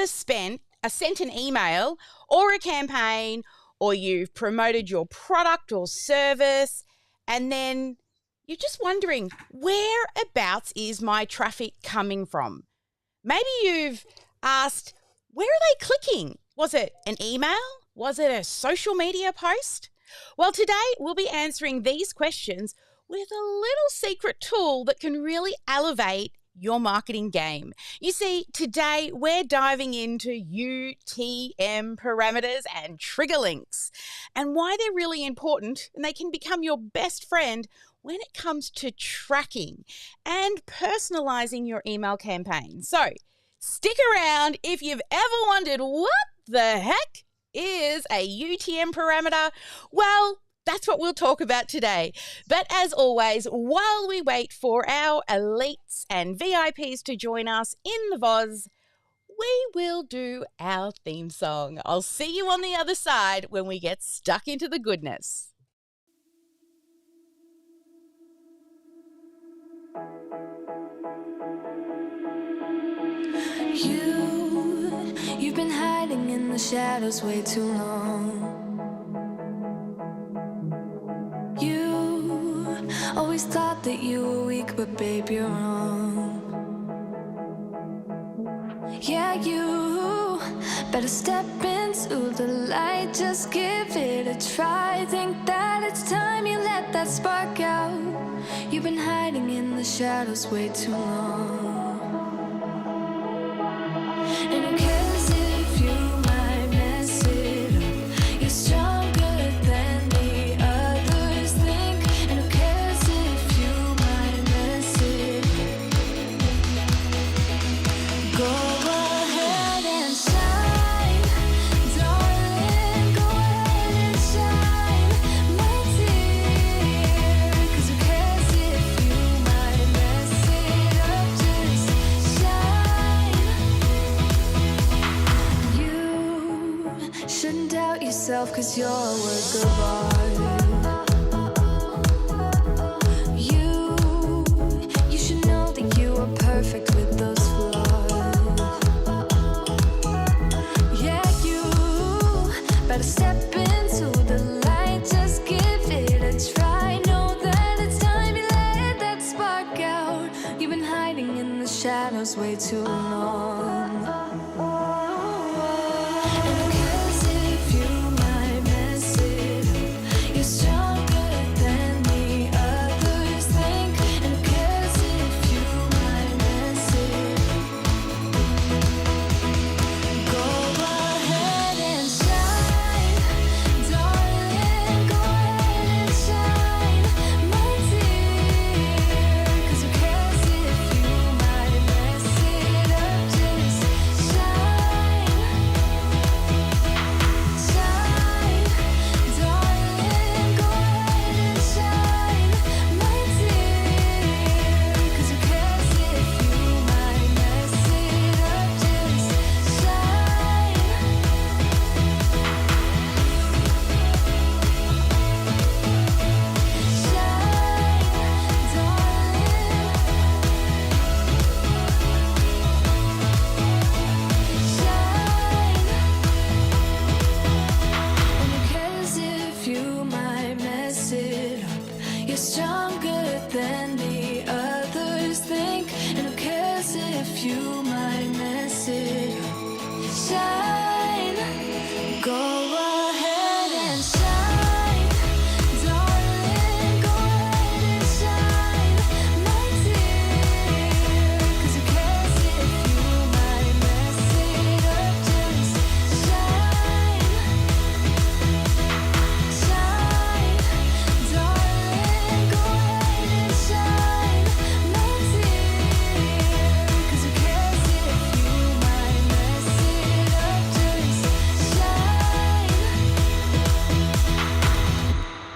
ever sent an email or a campaign, or you've promoted your product or service, and then you're just wondering, whereabouts is my traffic coming from? Maybe you've asked, where are they clicking? Was it an email? Was it a social media post? Well, today we'll be answering these questions with a little secret tool that can really elevate your marketing game. You see, today we're diving into UTM parameters and trigger links and why they're really important, and they can become your best friend when it comes to tracking and personalizing your email campaign. So stick around if you've ever wondered what the heck is a UTM parameter. Well, that's what we'll talk about today. But as always, while we wait for our elites and VIPs to join us in the VOZ, we will do our theme song. I'll see you on the other side when we get stuck into the goodness. You've been hiding in the shadows way too long. You always thought that you were weak, but babe, you're wrong. Yeah, you better step into the light, just give it a try. Think that it's time you let that spark out. You've been hiding in the shadows way too long. And who cares if you might mess it up? You're stronger than the others think. And who cares if you might mess it up? Go ahead and shine, darling. Go ahead and shine, my dear. 'Cause who cares if you might mess it up? Just shine. You shouldn't doubt yourself, 'cause you're a work of art. You should know that you are perfect with those flaws. Yeah, you better step into the light, just give it a try. Know that it's time you let that spark out. You've been hiding in the shadows way too long. And who cares if you might mess it up? You're stronger than the others think. And who cares if you might mess it up? Go ahead and shine, darling. Go ahead and shine, my dear. 'Cause who cares if you might mess it up? Just shine, shine, darling. Go ahead and shine, my dear. 'Cause who cares if you might mess it up? Just shine. You're stronger than the others think. And who cares if you might mess it up? Shine. Go ahead and shine, darling. Go ahead and shine, my dear. 'Cause who cares if you might mess it up? Just shine, shine, darling. Go ahead and shine, my dear. 'Cause who cares if you might mess it up? Just shine.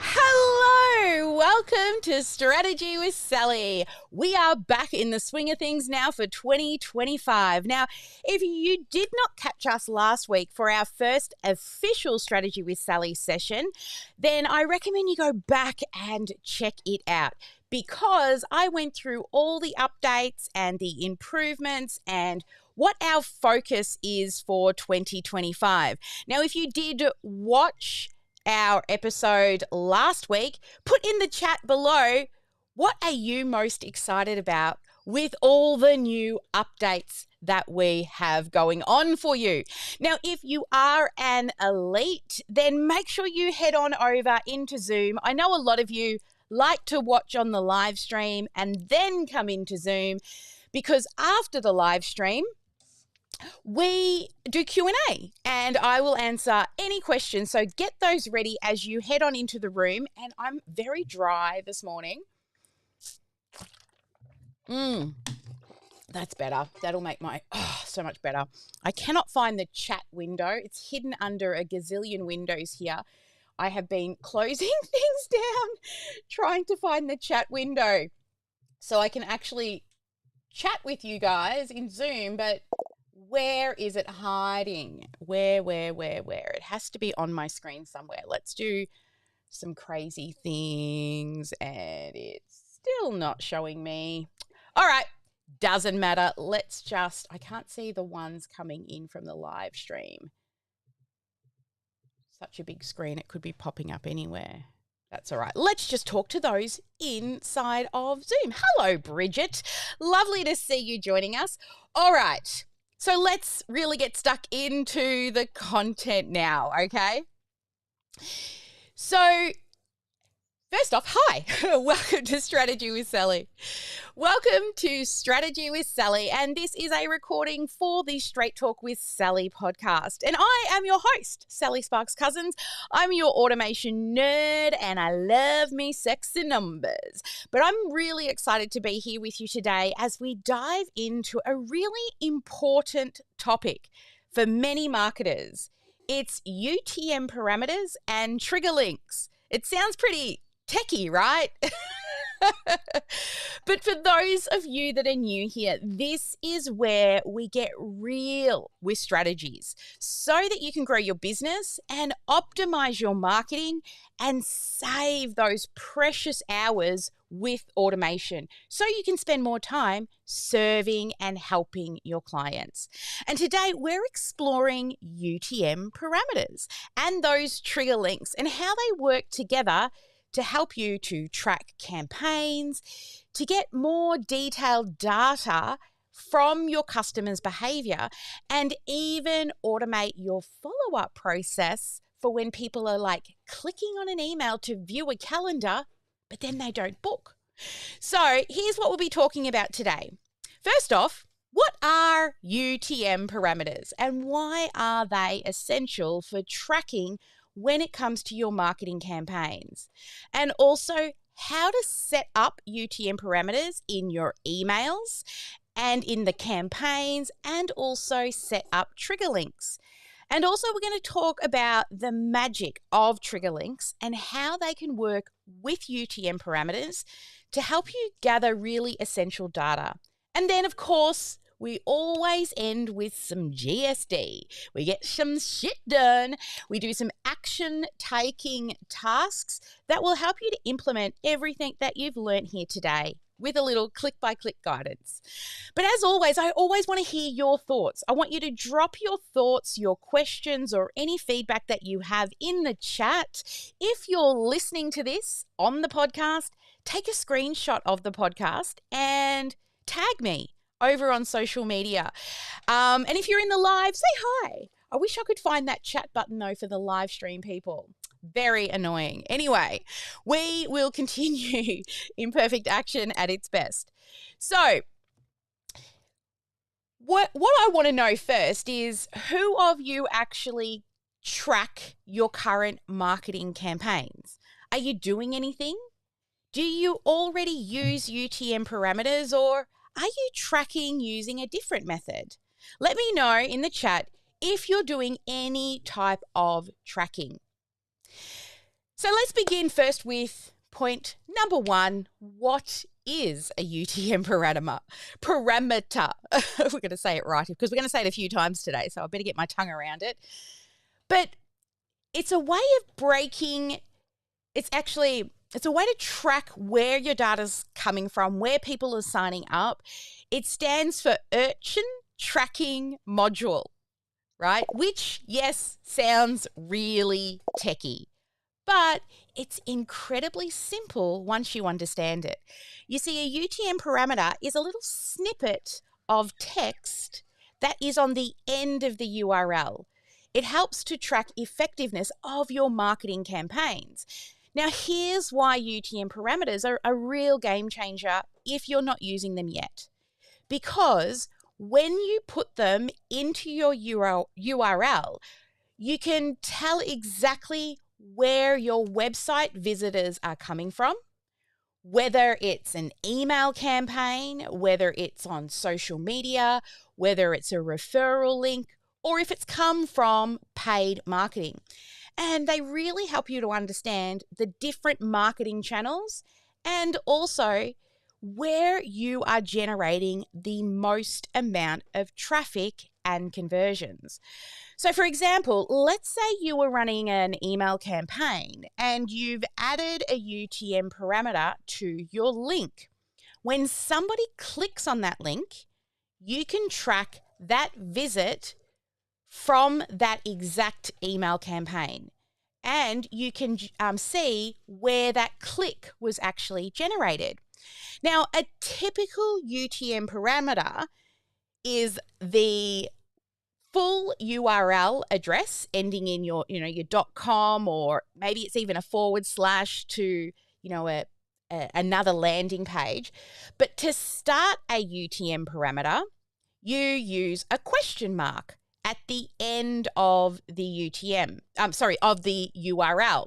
Hello, welcome to Strategy with Sally. We are back in the swing of things now for 2025. Now, if you did not catch us last week for our first official Strategy with Sally session, then I recommend you go back and check it out, because I went through all the updates and the improvements and what our focus is for 2025. Now, if you did watch our episode last week, put in the chat below, what are you most excited about with all the new updates that we have going on for you? Now, if you are an elite, then make sure you head on over into Zoom. I know a lot of you like to watch on the live stream and then come into Zoom, because after the live stream, we do Q&A and I will answer any questions. So get those ready as you head on into the room. And I'm very dry this morning. That's better. That'll make my, so much better. I cannot find the chat window. It's hidden under a gazillion windows here. I have been closing things down, trying to find the chat window so I can actually chat with you guys in Zoom, but where is it hiding? Where? It has to be on my screen somewhere. Let's do some crazy things, and it's still not showing me. All right, doesn't matter. I can't see the ones coming in from the live stream. Such a big screen, it could be popping up anywhere. That's all right. Let's just talk to those inside of Zoom. Hello, Bridget. Lovely to see you joining us. All right, so let's really get stuck into the content now, okay? So first off, hi. Welcome to Strategy with Sally. Welcome to Strategy with Sally, and this is a recording for the Straight Talk with Sally podcast. And I am your host, Sally Sparks Cousins. I'm your automation nerd, and I love me sexy numbers. But I'm really excited to be here with you today as we dive into a really important topic for many marketers. It's UTM parameters and trigger links. It sounds pretty techie, right? But for those of you that are new here, this is where we get real with strategies so that you can grow your business and optimize your marketing and save those precious hours with automation so you can spend more time serving and helping your clients. And today we're exploring UTM parameters and those trigger links and how they work together to help you to track campaigns, to get more detailed data from your customers' behavior, and even automate your follow-up process for when people are like clicking on an email to view a calendar, but then they don't book. So here's what we'll be talking about today. First off, what are UTM parameters and why are they essential for tracking when it comes to your marketing campaigns? And also how to set up UTM parameters in your emails and in the campaigns, and also set up trigger links. And also we're going to talk about the magic of trigger links and how they can work with UTM parameters to help you gather really essential data. And then, of course, we always end with some GSD. We get some shit done. We do some action-taking tasks that will help you to implement everything that you've learned here today with a little click-by-click guidance. But as always, I always want to hear your thoughts. I want you to drop your thoughts, your questions, or any feedback that you have in the chat. If you're listening to this on the podcast, take a screenshot of the podcast and tag me over on social media. And if you're in the live, say hi. I wish I could find that chat button though for the live stream people. Very annoying. Anyway, we will continue imperfect action at its best. So what I want to know first is, who of you actually track your current marketing campaigns? Are you doing anything? Do you already use UTM parameters, or are you tracking using a different method? Let me know in the chat if you're doing any type of tracking. So let's begin first with point number one. What is a UTM parameter? We're going to say it right because we're going to say it a few times today, so I better get my tongue around it. But it's a way of breaking, it's a way to track where your data's coming from, where people are signing up. It stands for Urchin tracking module, right? Which, yes, sounds really techie, but it's incredibly simple once you understand it. You see, a UTM parameter is a little snippet of text that is on the end of the URL. It helps to track effectiveness of your marketing campaigns. Now, here's why UTM parameters are a real game changer if you're not using them yet. Because when you put them into your URL, you can tell exactly where your website visitors are coming from, whether it's an email campaign, whether it's on social media, whether it's a referral link, or if it's come from paid marketing. And they really help you to understand the different marketing channels and also where you are generating the most amount of traffic and conversions. So, for example, let's say you were running an email campaign and you've added a UTM parameter to your link. When somebody clicks on that link, you can track that visit from that exact email campaign. And you can see where that click was actually generated. Now, a typical UTM parameter is the full URL address ending in your .com, or maybe it's even a / to, another landing page. But to start a UTM parameter, you use a question mark at the end of the of the URL.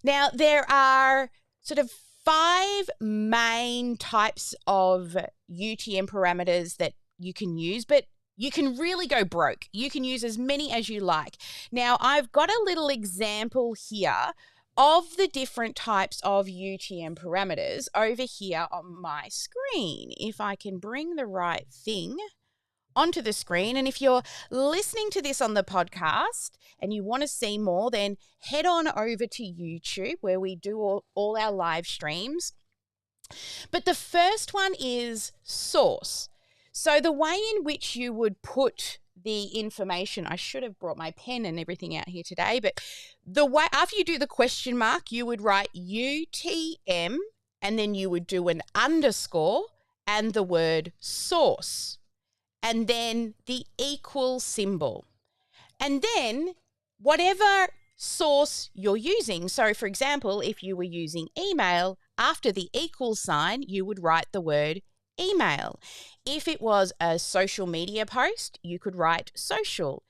Now, there are sort of 5 main types of UTM parameters that you can use, but you can really go broke. You can use as many as you like. Now, I've got a little example here of the different types of UTM parameters over here on my screen. If I can bring the right thing onto the screen. And if you're listening to this on the podcast and you want to see more, then head on over to YouTube where we do all our live streams. But the first one is source. So the way in which you would put the information, I should have brought my pen and everything out here today, but the way after you do the question mark, you would write UTM and then you would do an underscore and the word source and then the equal symbol. And then whatever source you're using. So for example, if you were using email, after the equal sign, you would write the word email. If it was a social media post, you could write social.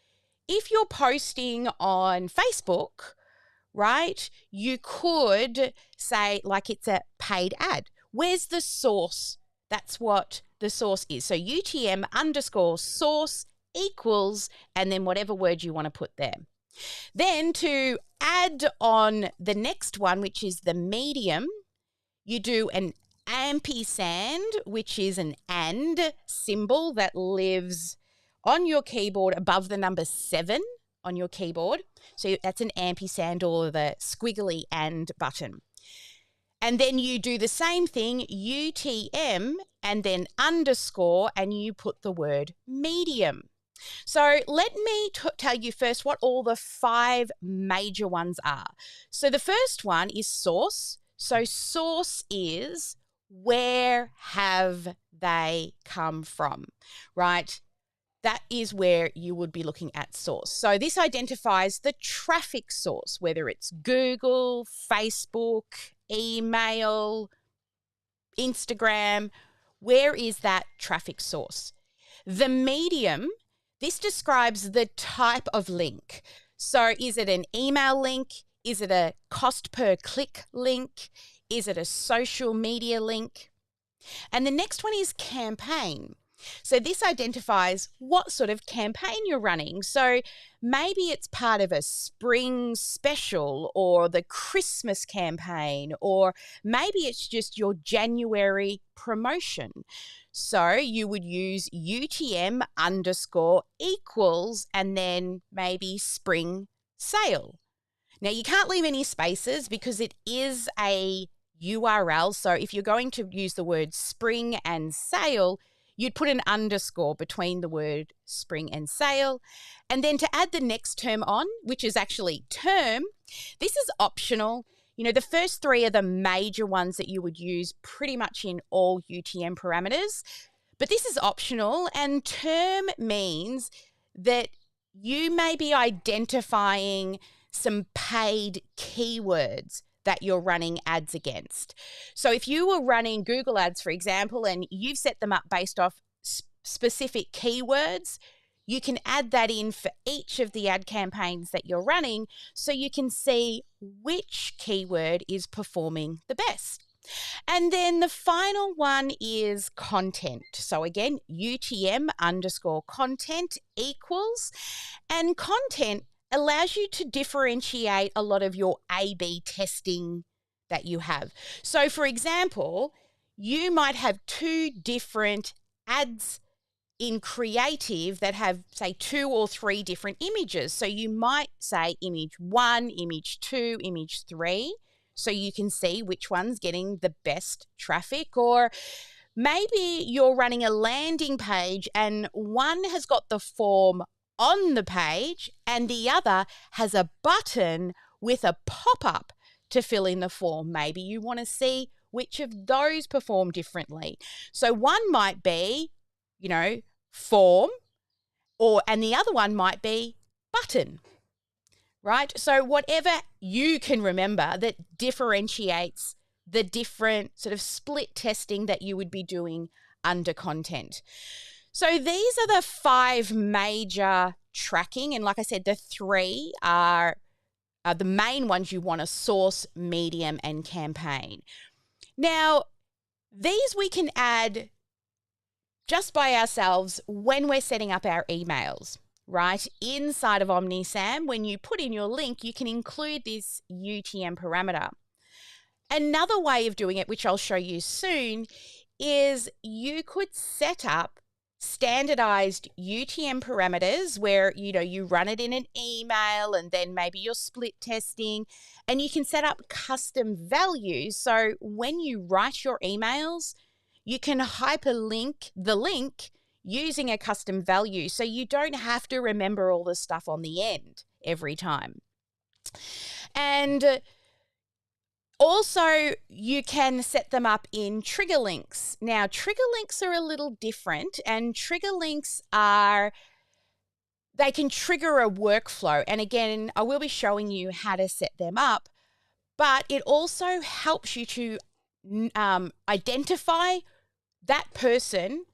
If you're posting on Facebook, right, you could say like it's a paid ad. Where's the source? That's what the source is. So UTM underscore source equals, and then whatever word you want to put there. Then to add on the next one, which is the medium, you do an ampersand, which is an and symbol that lives on your keyboard above the number 7 on your keyboard. So that's an ampersand or the squiggly and button. And then you do the same thing, UTM, and then underscore, and you put the word medium. So let me tell you first what all the 5 major ones are. So the first one is source. So source is where have they come from, right? That is where you would be looking at source. So this identifies the traffic source, whether it's Google, Facebook, email, Instagram. Where is that traffic source? The medium, this describes the type of link. So is it an email link? Is it a cost per click link? Is it a social media link? And the next one is campaign. So this identifies what sort of campaign you're running. So maybe it's part of a spring special or the Christmas campaign, or maybe it's just your January promotion. So you would use UTM underscore equals and then maybe spring sale. Now you can't leave any spaces because it is a URL. So if you're going to use the word spring and sale, you'd put an underscore between the word spring and sale. And then to add the next term on, which is actually term, this is optional. You know, the first three are the major ones that you would use pretty much in all UTM parameters. But this is optional, and term means that you may be identifying some paid keywords that you're running ads against. So if you were running Google ads, for example, and you've set them up based off specific keywords, you can add that in for each of the ad campaigns that you're running so you can see which keyword is performing the best. And then the final one is content. So again, UTM underscore content equals, and content allows you to differentiate a lot of your A/B testing that you have. So for example, you might have two different ads in creative that have, say, 2 or 3 different images. So you might say image 1, image 2, image 3. So you can see which one's getting the best traffic. Or maybe you're running a landing page and one has got the form on the page and the other has a button with a pop-up to fill in the form. Maybe you want to see which of those perform differently. So one might be, you know, form, and the other one might be button. Right? So whatever you can remember that differentiates the different sort of split testing that you would be doing under content. So these are the 5 major tracking. And like I said, the 3 are the main ones you want to: source, medium, and campaign. Now, these we can add just by ourselves when we're setting up our emails. Right? Inside of OmniSAM, when you put in your link, you can include this UTM parameter. Another way of doing it, which I'll show you soon, is you could set up standardized UTM parameters where, you know, you run it in an email and then maybe you're split testing, and you can set up custom values. So when you write your emails, you can hyperlink the link using a custom value, so you don't have to remember all the stuff on the end every time. And also, you can set them up in trigger links. Now, trigger links are a little different, and trigger links they can trigger a workflow. And again, I will be showing you how to set them up, but it also helps you to identify that person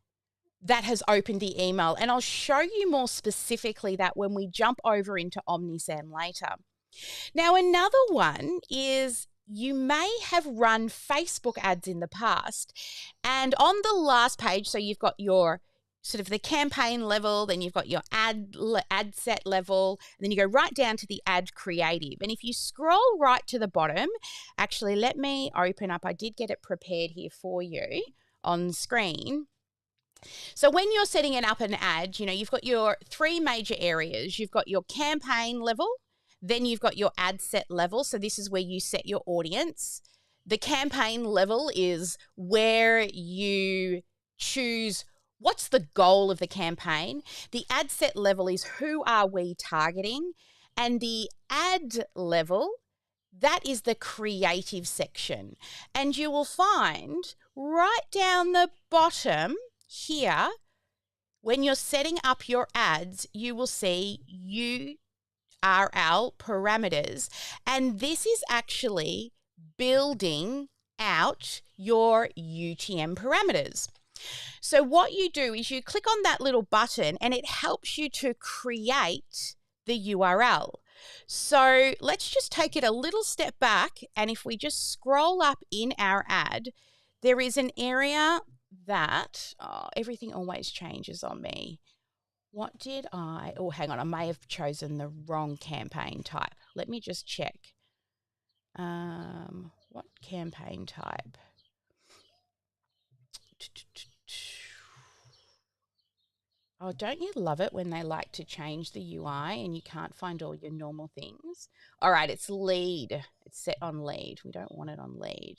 that has opened the email. And I'll show you more specifically that when we jump over into OmniSAM later. Now, another one is you may have run Facebook ads in the past, and on the last page, so you've got your sort of the campaign level, then you've got your ad set level, and then you go right down to the ad creative. And if you scroll right to the bottom, actually, let me open up, I did get it prepared here for you on screen. So when you're setting it up an ad, you know, you've got your 3 major areas. You've got your campaign level, then you've got your ad set level. So this is where you set your audience. The campaign level is where you choose what's the goal of the campaign. The ad set level is who are we targeting. And the ad level, that is the creative section. And you will find right down the bottom here, when you're setting up your ads, you will see URL parameters. And this is actually building out your UTM parameters. So what you do is you click on that little button and it helps you to create the URL. So let's just take it a little step back. And if we just scroll up in our ad, there is an area that, everything always changes on me. What did hang on, I may have chosen the wrong campaign type. Let me just check. What campaign type? Oh, don't you love it when they like to change the UI and you can't find all your normal things? All right, it's lead. It's set on lead. We don't want it on lead.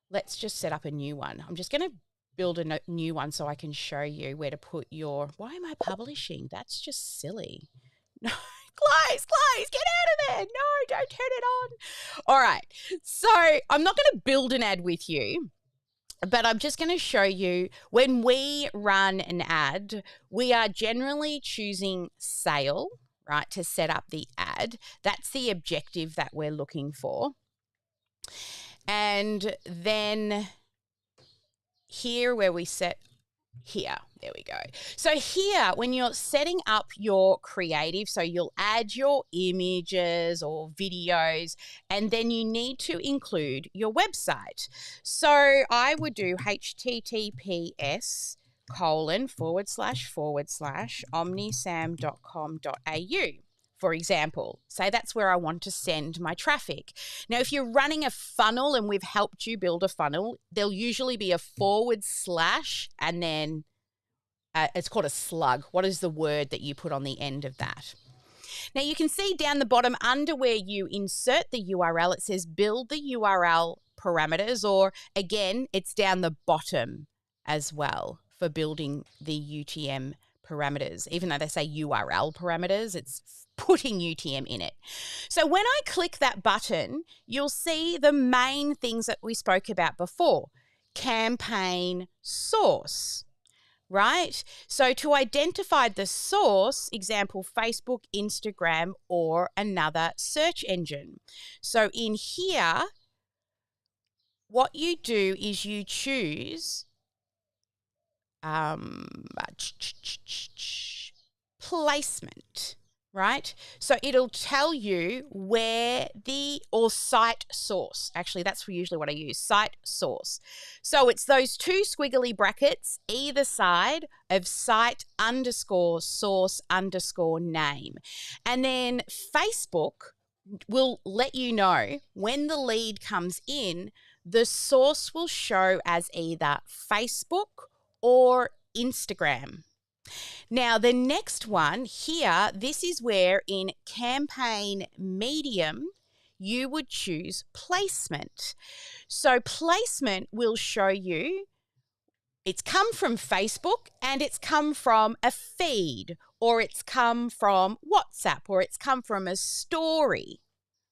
Let's just set up a new one. I'm just going to build a new one so I can show you where to put your, why am I publishing? That's just silly. No, close, get out of there. No, don't turn it on. All right. So I'm not going to build an ad with you, but I'm just going to show you when we run an ad, we are generally choosing sale, right, to set up the ad. That's the objective that we're looking for. And then here where we set here, there we go. So here, when you're setting up your creative, so you'll add your images or videos, and then you need to include your website. So I would do https://omnisam.com.au. For example, say that's where I want to send my traffic. Now, if you're running a funnel and we've helped you build a funnel, there'll usually be a / and then it's called a slug. What is the word that you put on the end of that? Now, you can see down the bottom under where you insert the URL, it says build the URL parameters, or again, it's down the bottom as well for building the UTM parameters. Even though they say URL parameters, it's putting UTM in it. So when I click that button, you'll see the main things that we spoke about before. Campaign source, right? So to identify the source, example, Facebook, Instagram, or another search engine. So in here, what you do is you choose placement, right? So it'll tell you where or site source. Actually, that's usually what I use, site source. So it's those two squiggly brackets either side of site_source_name. And then Facebook will let you know when the lead comes in, the source will show as either Facebook or Instagram. Now, the next one here, this is where in campaign medium, you would choose placement. So placement will show you it's come from Facebook and it's come from a feed, or it's come from WhatsApp, or it's come from a story,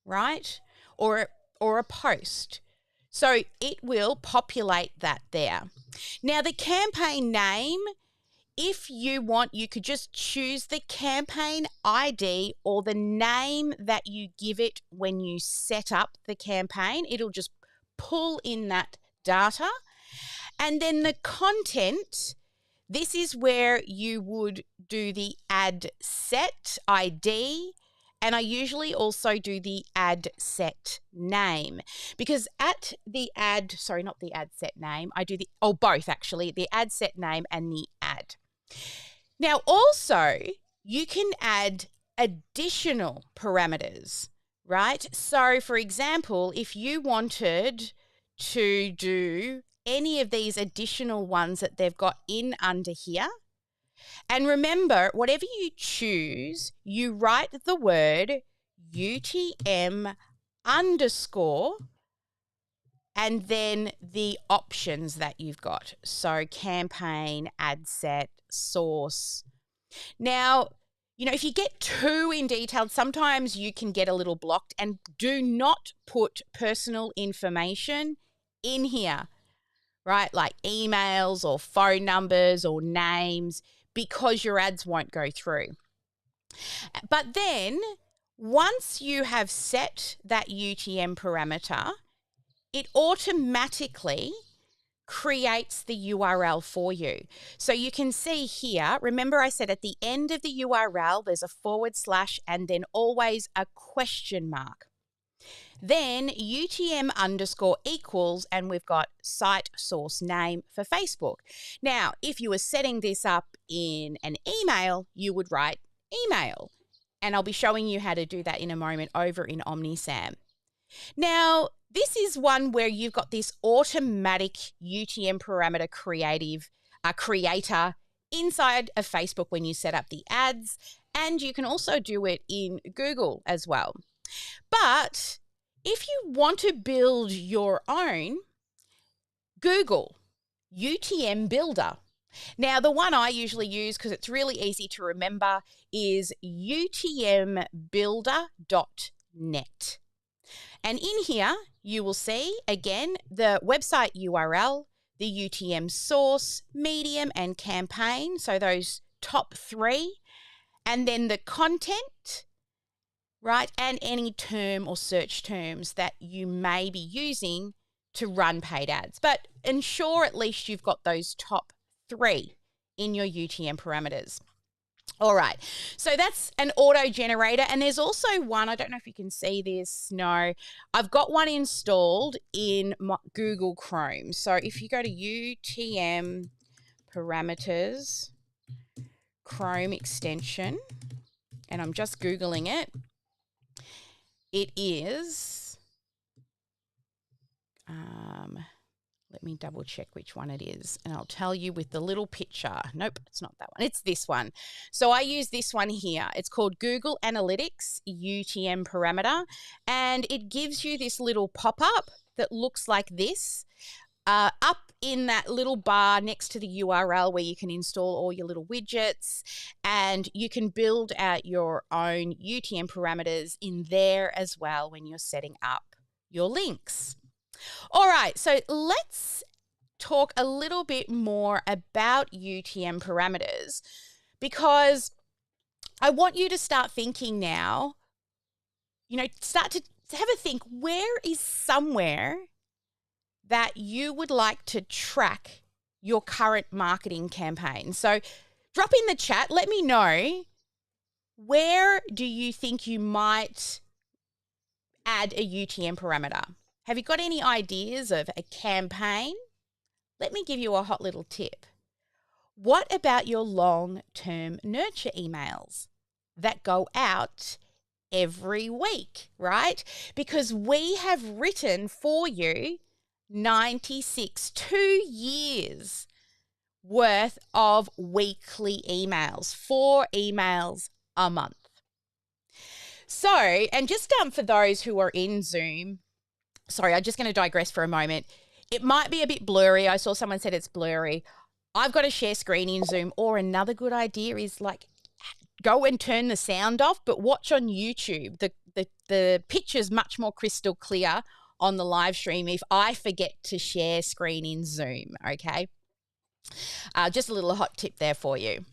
right? Or a post. So it will populate that there. Now, the campaign name, if you want, you could just choose the campaign ID or the name that you give it when you set up the campaign. It'll just pull in that data. And then the content, this is where you would do the ad set ID. And I usually also do the ad set name, because at the ad, sorry, not the ad set name, I do both actually, the ad set name and the ad. Now, also, you can add additional parameters, right? So, for example, if you wanted to do any of these additional ones that they've got in under here, and remember, whatever you choose, you write the word UTM _ and then the options that you've got. So campaign, ad set, source. Now, if you get too in detail, sometimes you can get a little blocked, and do not put personal information in here, right? Like emails or phone numbers or names, because your ads won't go through. But then once you have set that UTM parameter, it automatically creates the URL for you. So you can see here, remember I said at the end of the URL, there's a / and then always a question mark. Then UTM _ and we've got site source name for Facebook. Now, if you were setting this up in an email, you would write email. And I'll be showing you how to do that in a moment over in OmniSAM. Now, this is one where you've got this automatic UTM parameter creator inside of Facebook when you set up the ads, and you can also do it in Google as well. But if you want to build your own, Google UTM Builder. Now, the one I usually use, because it's really easy to remember, is utmbuilder.net. And in here, you will see, again, the website URL, the UTM source, medium, and campaign, so those top three, and then the content, right, and any term or search terms that you may be using to run paid ads. But ensure at least you've got those top three in your UTM parameters. All right, so that's an auto generator, and there's also one, I don't know if you can see this, no, I've got one installed in my Google Chrome. So if you go to UTM Parameters, Chrome extension, and I'm just Googling it, it is, let me double check which one it is, and I'll tell you with the little picture. Nope, it's not that one. It's this one. So I use this one here. It's called Google Analytics UTM Parameter, and it gives you this little pop-up that looks like this. Up in that little bar next to the URL where you can install all your little widgets, and you can build out your own UTM parameters in there as well when you're setting up your links. All right, so let's talk a little bit more about UTM parameters, because I want you to start thinking now, start to have a think, where is somewhere that you would like to track your current marketing campaign? So drop in the chat, let me know, where do you think you might add a UTM parameter? Have you got any ideas of a campaign? Let me give you a hot little tip. What about your long-term nurture emails that go out every week, right? Because we have written for you 96, 2 years worth of weekly emails, 4 emails a month. So, and just for those who are in Zoom, sorry, I'm just going to digress for a moment. It might be a bit blurry. I saw someone said it's blurry. I've got a share screen in Zoom, or another good idea is go and turn the sound off, but watch on YouTube. The picture's much more crystal clear on the live stream if I forget to share screen in Zoom, okay? Just a little hot tip there for you.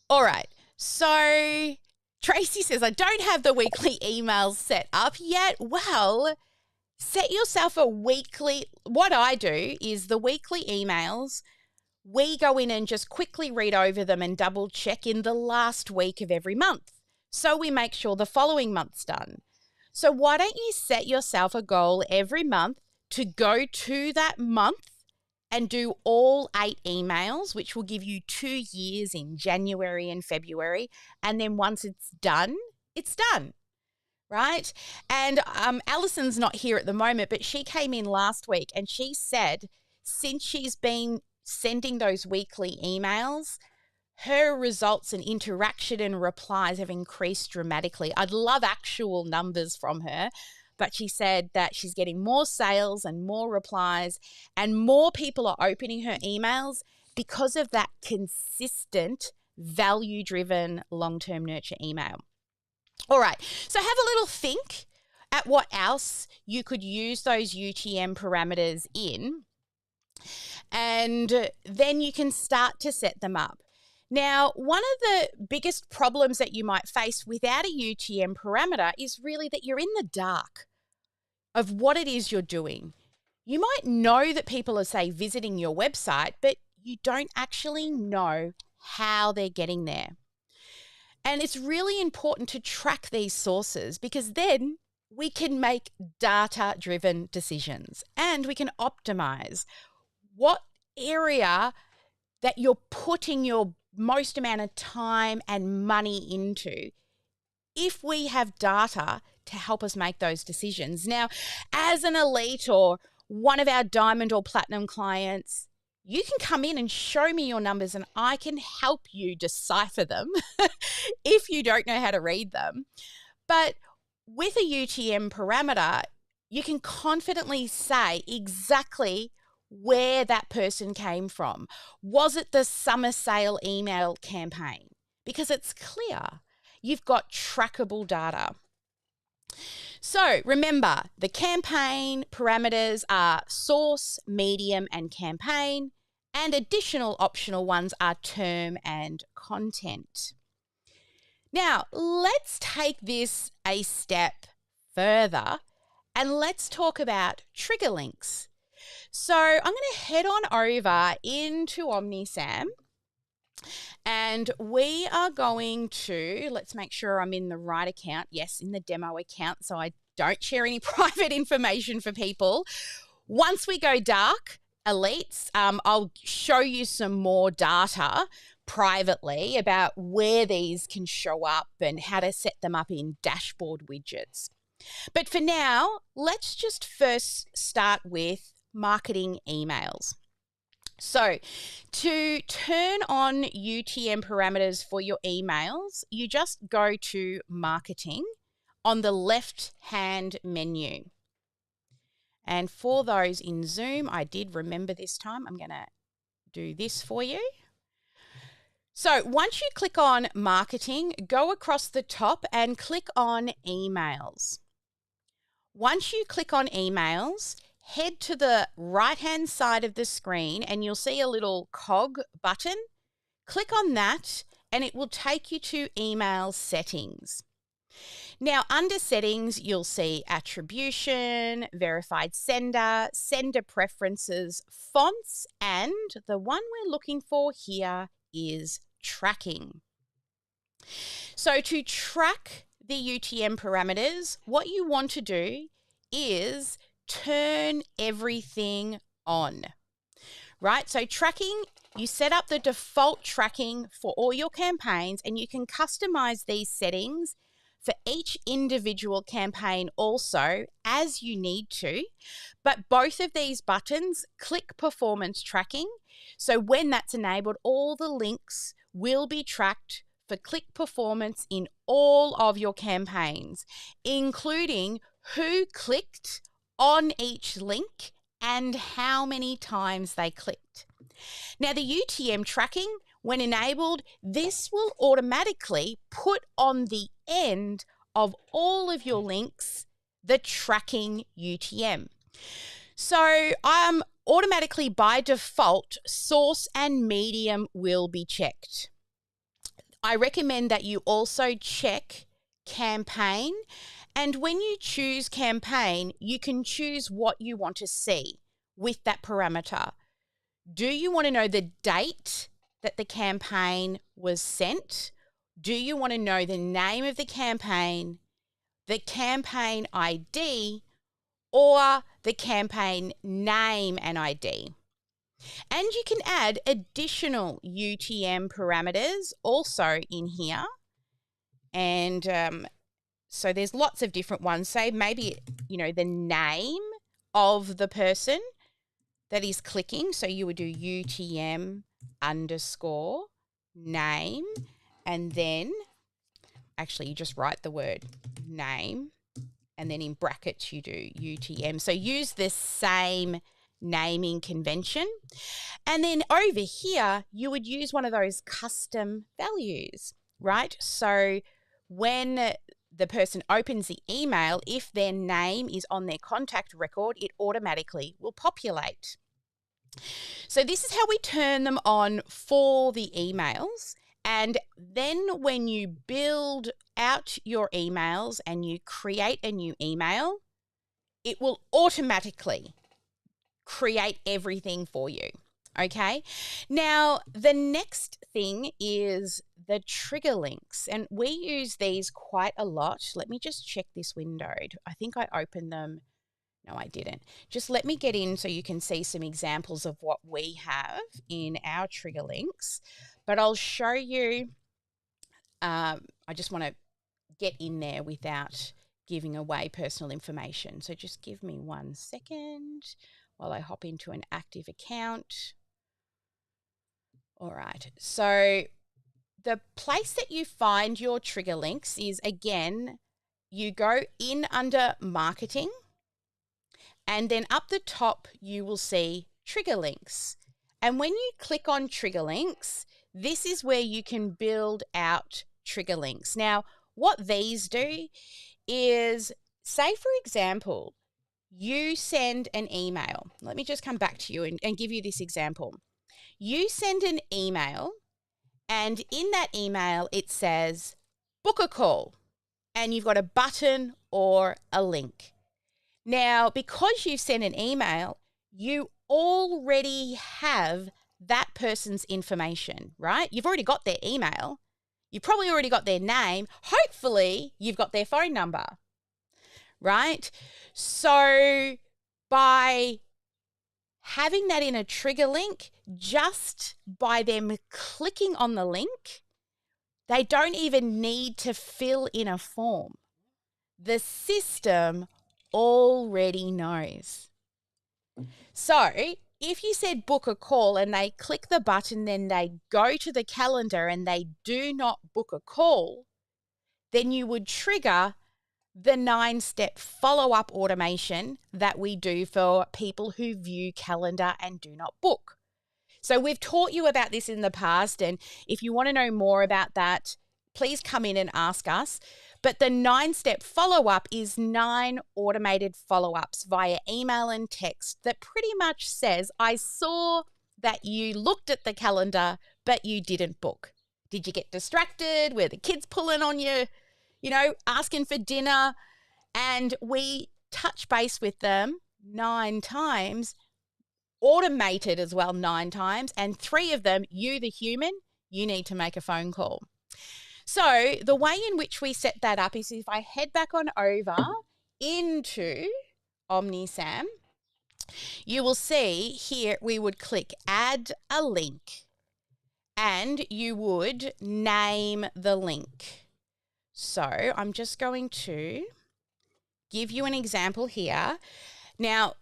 All right, so Tracy says, I don't have the weekly emails set up yet. Well, set yourself a weekly, what I do is the weekly emails, we go in and just quickly read over them and double check in the last week of every month, so we make sure the following month's done. So why don't you set yourself a goal every month to go to that month and do all 8 emails, which will give you 2 years in January and February. And then once it's done, it's done, right? And Alison's not here at the moment, but she came in last week and she said since she's been sending those weekly emails, her results and interaction and replies have increased dramatically. I'd love actual numbers from her, but she said that she's getting more sales and more replies, and more people are opening her emails because of that consistent, value-driven, long-term nurture email. All right, so have a little think at what else you could use those UTM parameters in, and then you can start to set them up. Now, one of the biggest problems that you might face without a UTM parameter is really that you're in the dark of what it is you're doing. You might know that people are, say, visiting your website, but you don't actually know how they're getting there. And it's really important to track these sources, because then we can make data-driven decisions and we can optimize what area that you're putting your most amount of time and money into, if we have data to help us make those decisions. Now, as an elite or one of our diamond or platinum clients, you can come in and show me your numbers and I can help you decipher them if you don't know how to read them. But with a UTM parameter, you can confidently say exactly where that person came from. Was it the summer sale email campaign? Because it's clear you've got trackable data. So remember, the campaign parameters are source, medium, and campaign, and additional optional ones are term and content. Now, let's take this a step further and let's talk about trigger links. So I'm going to head on over into OmniSAM and we are going to, let's make sure I'm in the right account. Yes, in the demo account, so I don't share any private information for people. Once we go dark, elites, I'll show you some more data privately about where these can show up and how to set them up in dashboard widgets. But for now, let's just first start with marketing emails. So to turn on UTM parameters for your emails, you just go to marketing on the left-hand menu. And for those in Zoom, I did remember this time. I'm going to do this for you. So once you click on marketing, go across the top and click on emails. Once you click on emails, head to the right-hand side of the screen and you'll see a little cog button. Click on that and it will take you to email settings. Now, under settings, you'll see attribution, verified sender, sender preferences, fonts, and the one we're looking for here is tracking. So to track the UTM parameters, what you want to do is turn everything on, right? So tracking, you set up the default tracking for all your campaigns and you can customize these settings for each individual campaign also as you need to. But both of these buttons click performance tracking. So when that's enabled, all the links will be tracked for click performance in all of your campaigns, including who clicked on each link and how many times they clicked. Now, the UTM tracking, when enabled, this will automatically put on the end of all of your links the tracking UTM. So automatically by default, source and medium will be checked. I recommend that you also check campaign. And when you choose campaign, you can choose what you want to see with that parameter. Do you want to know the date that the campaign was sent? Do you want to know the name of the campaign ID, or the campaign name and ID? And you can add additional UTM parameters also in here. And so there's lots of different ones. Say maybe, the name of the person that is clicking. So you would do UTM _ name, and then actually you just write the word name, and then in brackets you do UTM. So use the same naming convention. And then over here, you would use one of those custom values, right? So when the person opens the email, if their name is on their contact record, it automatically will populate. So this is how we turn them on for the emails. And then when you build out your emails and you create a new email, it will automatically create everything for you. Okay. Now, the next thing is the trigger links, and we use these quite a lot. Let me just check this window. I think I opened them. No, I didn't. Just let me get in so you can see some examples of what we have in our trigger links. But I'll show you. I just want to get in there without giving away personal information. So just give me 1 second while I hop into an active account. All right. So the place that you find your trigger links is, again, you go in under marketing, and then up the top you will see trigger links. And when you click on trigger links, this is where you can build out trigger links. Now, what these do is, say, for example, you send an email. Let me just come back to you and give you this example. You send an email, and in that email, it says, book a call, and you've got a button or a link. Now, because you've sent an email, you already have that person's information, right? You've already got their email. You've probably already got their name. Hopefully, you've got their phone number, right? So by having that in a trigger link, just by them clicking on the link, they don't even need to fill in a form. The system already knows. So if you said book a call and they click the button, then they go to the calendar and they do not book a call, then you would trigger the 9-step follow-up automation that we do for people who view calendar and do not book. So we've taught you about this in the past, and if you want to know more about that, please come in and ask us. But the 9-step follow-up is 9 automated follow-ups via email and text that pretty much says, I saw that you looked at the calendar, but you didn't book. Did you get distracted? Were the kids pulling on you? Asking for dinner, and we touch base with them 9 times, automated as well 9 times, and 3 of them, you, the human, you need to make a phone call. So the way in which we set that up is if I head back on over into OmniSAM, you will see here we would click add a link, and you would name the link. So I'm just going to give you an example here. Now,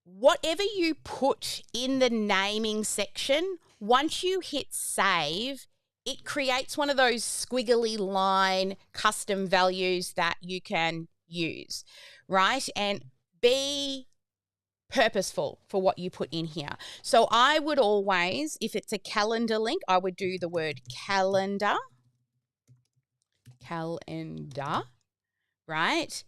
whatever you put in the naming section, once you hit save, it creates one of those squiggly line custom values that you can use, right? And be purposeful for what you put in here. So I would always, if it's a calendar link, I would do the word calendar, right?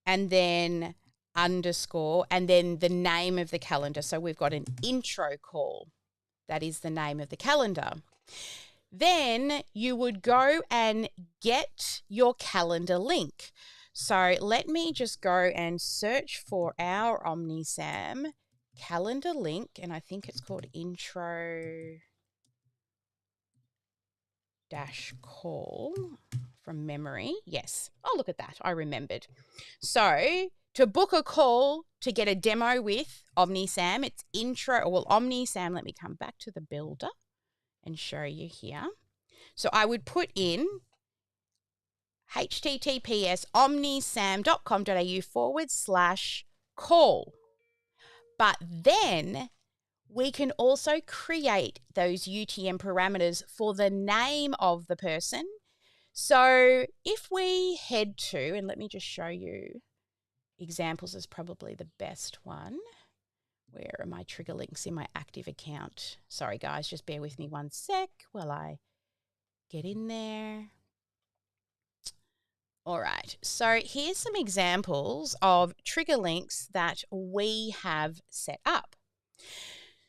And then underscore, and then the name of the calendar. So we've got an intro call. That is the name of the calendar. Then you would go and get your calendar link. So let me just go and search for our OmniSAM calendar link, and I think it's called intro dash call from memory. Yes. Oh, look at that. I remembered. So to book a call to get a demo with OmniSAM, it's OmniSAM. Let me come back to the builder and show you here. So I would put in https omnisam.com.au/call. But then we can also create those UTM parameters for the name of the person. So if we head to, and let me just show you, examples is probably the best one. Where are my trigger links in my active account? Sorry, guys, just bear with me one sec while I get in there. All right, so here's some examples of trigger links that we have set up.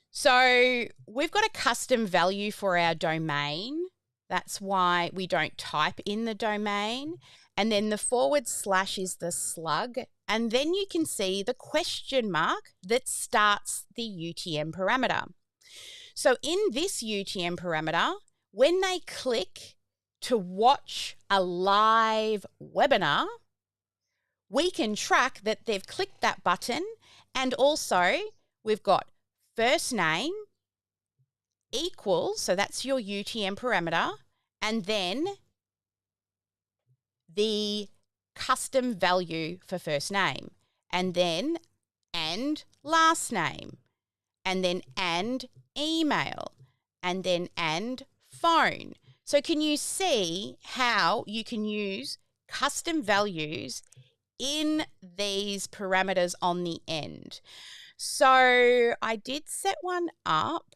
So we've got a custom value for our domain. That's why we don't type in the domain. And then the / is the slug. And then you can see the question mark that starts the UTM parameter. So in this UTM parameter, when they click to watch a live webinar, we can track that they've clicked that button, and also we've got first name equals, so that's your UTM parameter, and then the custom value for first name, and then and last name, and then and email, and then and phone. So can you see how you can use custom values in these parameters on the end? So I did set one up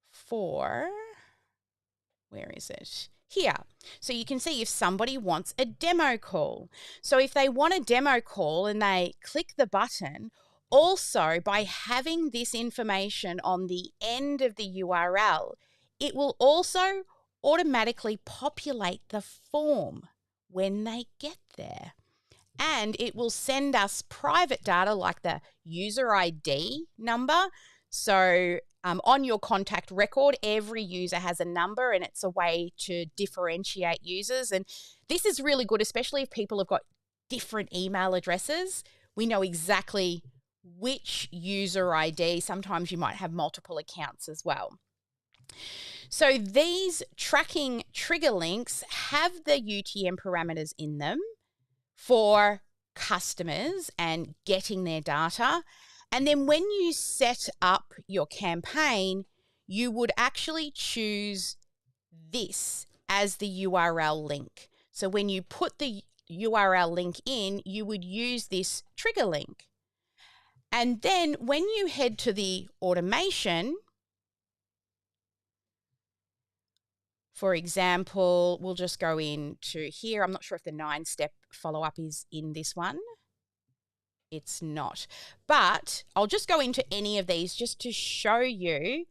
for, where is it? Here. So you can see if somebody wants a demo call. So if they want a demo call and they click the button, also by having this information on the end of the URL, it will also automatically populate the form when they get there. And it will send us private data like the user ID number. So on your contact record, every user has a number, and it's a way to differentiate users. And this is really good, especially if people have got different email addresses. We know exactly which user ID. Sometimes you might have multiple accounts as well. So these tracking trigger links have the UTM parameters in them for customers and getting their data. And then when you set up your campaign, you would actually choose this as the URL link. So when you put the URL link in, you would use this trigger link. And then when you head to the automation, for example, we'll just go into here. I'm not sure if the 9-step follow-up is in this one. It's not. But I'll just go into any of these just to show you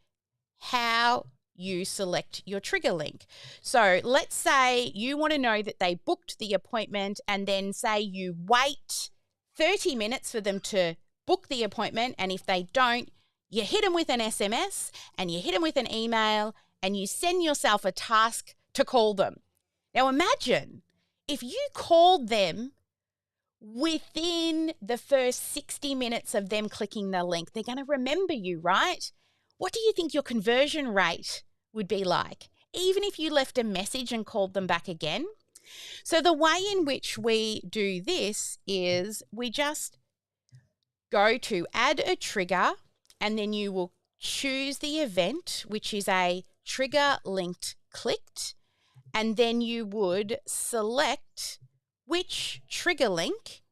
how you select your trigger link. So let's say you want to know that they booked the appointment, and then say you wait 30 minutes for them to book the appointment, and if they don't, you hit them with an SMS and you hit them with an email and you send yourself a task to call them. Now imagine if you called them within the first 60 minutes of them clicking the link. They're going to remember you, right? What do you think your conversion rate would be like, even if you left a message and called them back again? So the way in which we do this is we just go to add a trigger, and then you will choose the event, which is a trigger linked clicked, and then you would select which trigger link.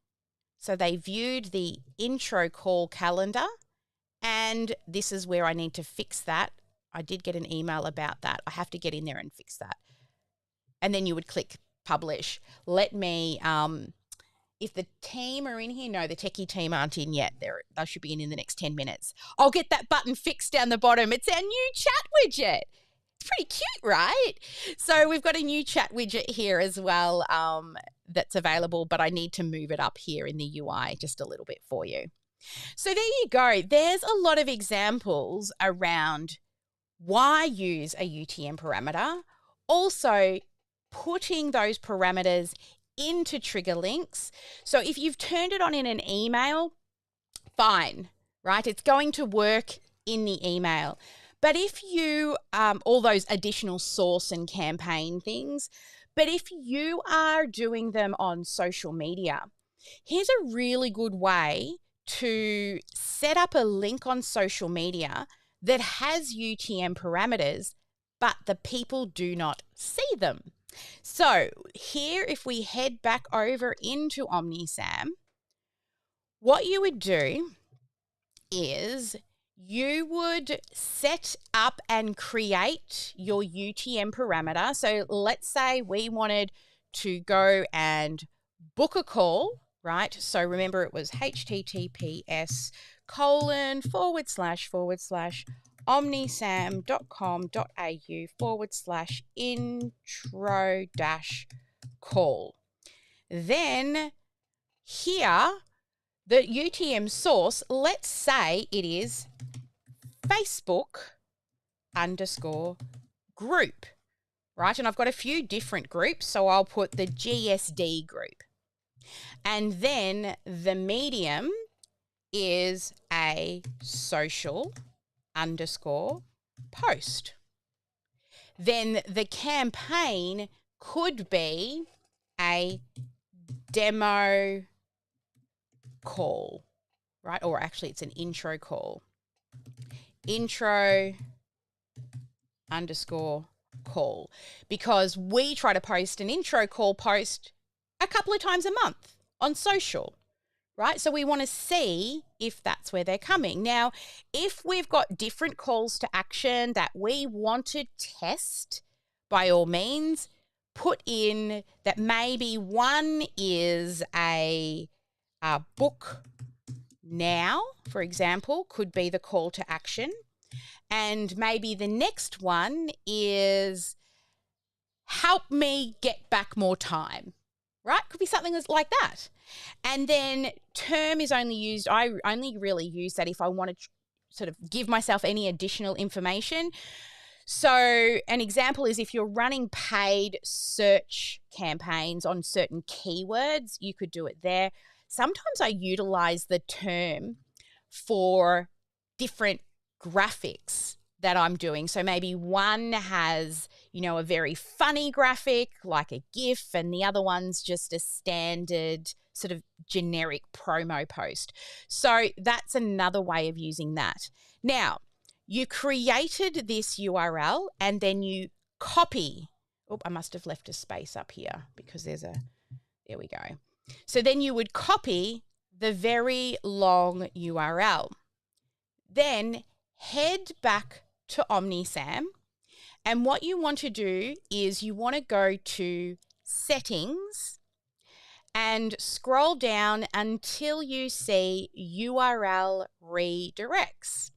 So they viewed the intro call calendar, and this is where I need to fix that. I did get an email about that. I have to get in there and fix that. And then you would click publish. Let me, if the team are in here, no, the techie team aren't in yet. They should be in the next 10 minutes. I'll get that button fixed down the bottom. It's our new chat widget. It's pretty cute, right? So we've got a new chat widget here as well that's available, but I need to move it up here in the UI just a little bit for you. So there you go. There's a lot of examples around why use a UTM parameter. Also, putting those parameters into trigger links. So if you've turned it on in an email, fine, right? It's going to work in the email. But if you, all those additional source and campaign things, but if you are doing them on social media, here's a really good way to set up a link on social media that has UTM parameters, but the people do not see them. So here, if we head back over into OmniSAM, what you would do is you would set up and create your UTM parameter. So let's say we wanted to go and book a call, right? So remember, it was https://omnisam.com.au/intro-call. Then here, the UTM source, let's say it is Facebook_group, right? And I've got a few different groups, so I'll put the GSD group. And then the medium is a social_post. Then the campaign could be a demo call, right? Or actually it's an intro call. Intro_call, because we try to post an intro call post a couple of times a month on social, right? So we want to see if that's where they're coming. Now, if we've got different calls to action that we want to test, by all means, put in that maybe one is a book now, for example, could be the call to action. And maybe the next one is help me get back more time, right? Could be something like that. And then term is only used, I only really use that if I want to sort of give myself any additional information. So an example is if you're running paid search campaigns on certain keywords, you could do it there. Sometimes I utilize the term for different graphics that I'm doing. So maybe one has, a very funny graphic like a GIF, and the other one's just a standard sort of generic promo post. So that's another way of using that. Now, you created this URL and then you copy. Oh, I must have left a space up here because there we go. So then you would copy the very long URL. Then head back to OmniSAM. And what you want to do is you want to go to settings and scroll down until you see URL redirects.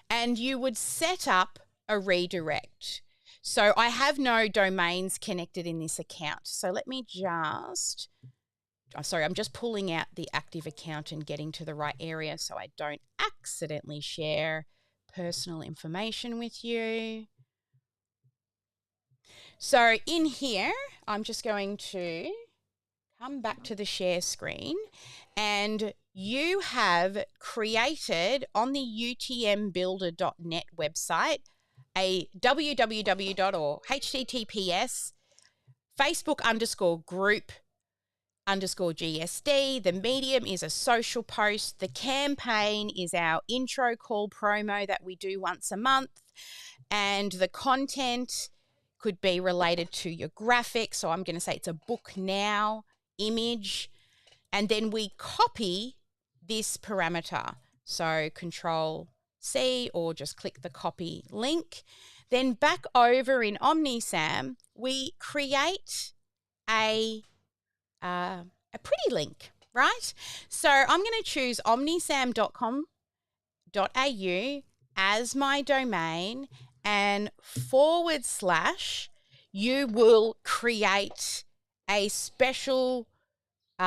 And you would set up a redirect. So I have no domains connected in this account. So let me just, I'm just pulling out the active account and getting to the right area so I don't accidentally share personal information with you. So in here, I'm just going to come back to the share screen, and you have created on the utmbuilder.net website a www or https Facebook_group_GSD. The medium is a social post. The campaign is our intro call promo that we do once a month. And the content could be related to your graphic. So I'm going to say it's a book now image. And then we copy this parameter. So Control C or just click the copy link. Then back over in OmniSAM, we create a pretty link, right? So I'm going to choose omnisam.com.au as my domain, and / you will create a special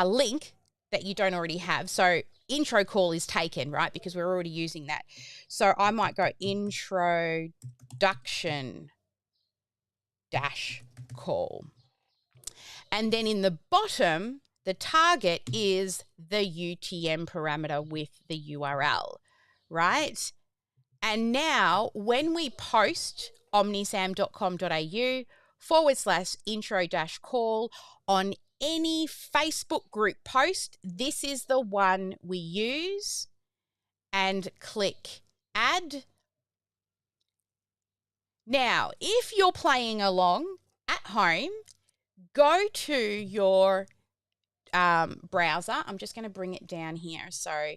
link that you don't already have. So intro call is taken, right? Because we're already using that. So I might go introduction -call. And then in the bottom, the target is the UTM parameter with the URL, right? And now when we post omnisam.com.au /intro-call on any Facebook group post, this is the one we use, and click add. Now, if you're playing along at home, go to your browser. I'm just going to bring it down here so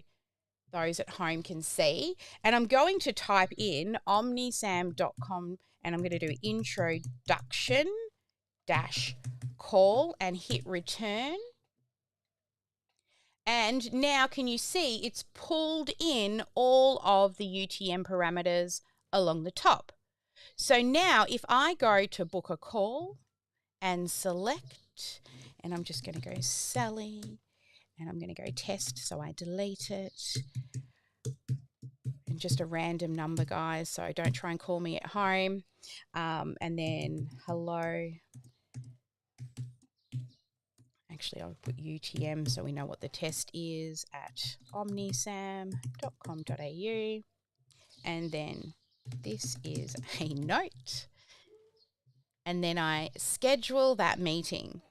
those at home can see. And I'm going to type in omnisam.com and I'm going to do introduction-call and hit return. And now can you see it's pulled in all of the UTM parameters along the top. So now if I go to book a call and select, and I'm just going to go Sally, and I'm going to go test, so I delete it. And just a random number, guys, so don't try and call me at home. And then hello. Actually, I'll put UTM so we know what the test is at omnisam.com.au. And then this is a note. And then I schedule that meeting.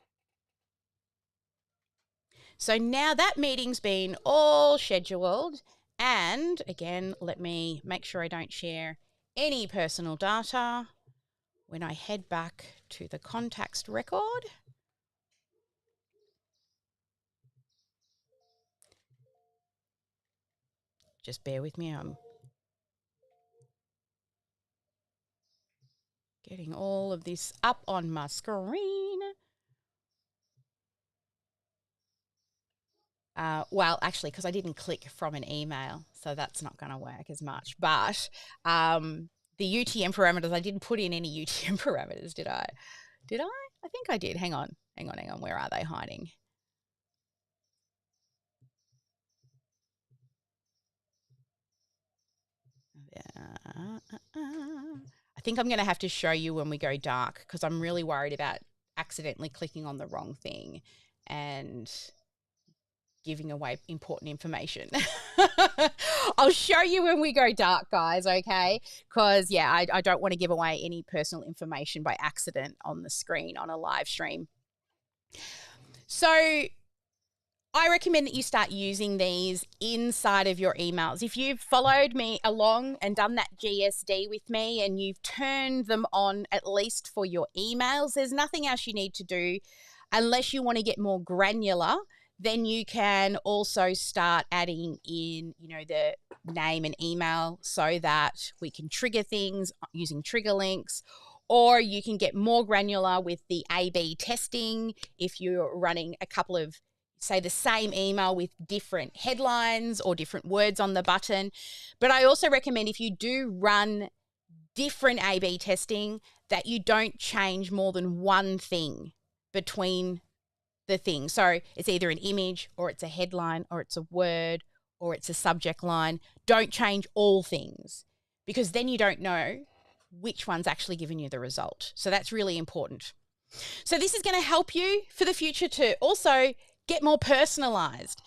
So now that meeting's been all scheduled. And again, let me make sure I don't share any personal data. When I head back to the contacts record, Just bear with me. I'm getting all of this up on my screen. Well, actually, because I didn't click from an email, so that's not going to work as much. But the UTM parameters, I didn't put in any UTM parameters, did I? Did I? I think I did. Hang on. Where are they hiding? I think I'm going to have to show you when we go dark because I'm really worried about accidentally clicking on the wrong thing and giving away important information. I'll show you when we go dark, guys, okay? Because, yeah, I don't want to give away any personal information by accident on the screen on a live stream. So I recommend that you start using these inside of your emails. If you've followed me along and done that GSD with me and you've turned them on at least for your emails, there's nothing else you need to do unless you want to get more granular. Then you can also start adding in, the name and email so that we can trigger things using trigger links, or you can get more granular with the A/B testing if you're running a couple of, say, the same email with different headlines or different words on the button. But I also recommend if you do run different A/B testing that you don't change more than one thing between the thing. So it's either an image or it's a headline or it's a word or it's a subject line. Don't change all things because then you don't know which one's actually giving you the result. So that's really important. So this is going to help you for the future to also get more personalized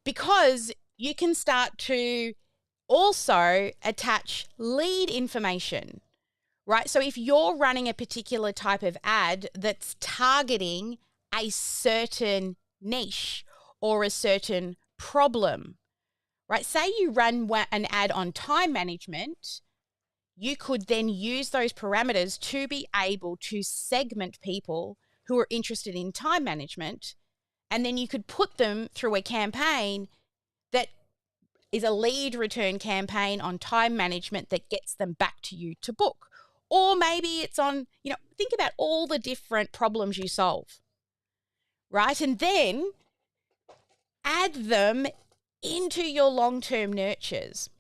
because you can start to also attach lead information, right? So if you're running a particular type of ad that's targeting a certain niche or a certain problem, right? Say you run an ad on time management, you could then use those parameters to be able to segment people who are interested in time management, and then you could put them through a campaign that is a lead return campaign on time management that gets them back to you to book. Or maybe it's on, think about all the different problems you solve, right? And then add them into your long-term nurtures.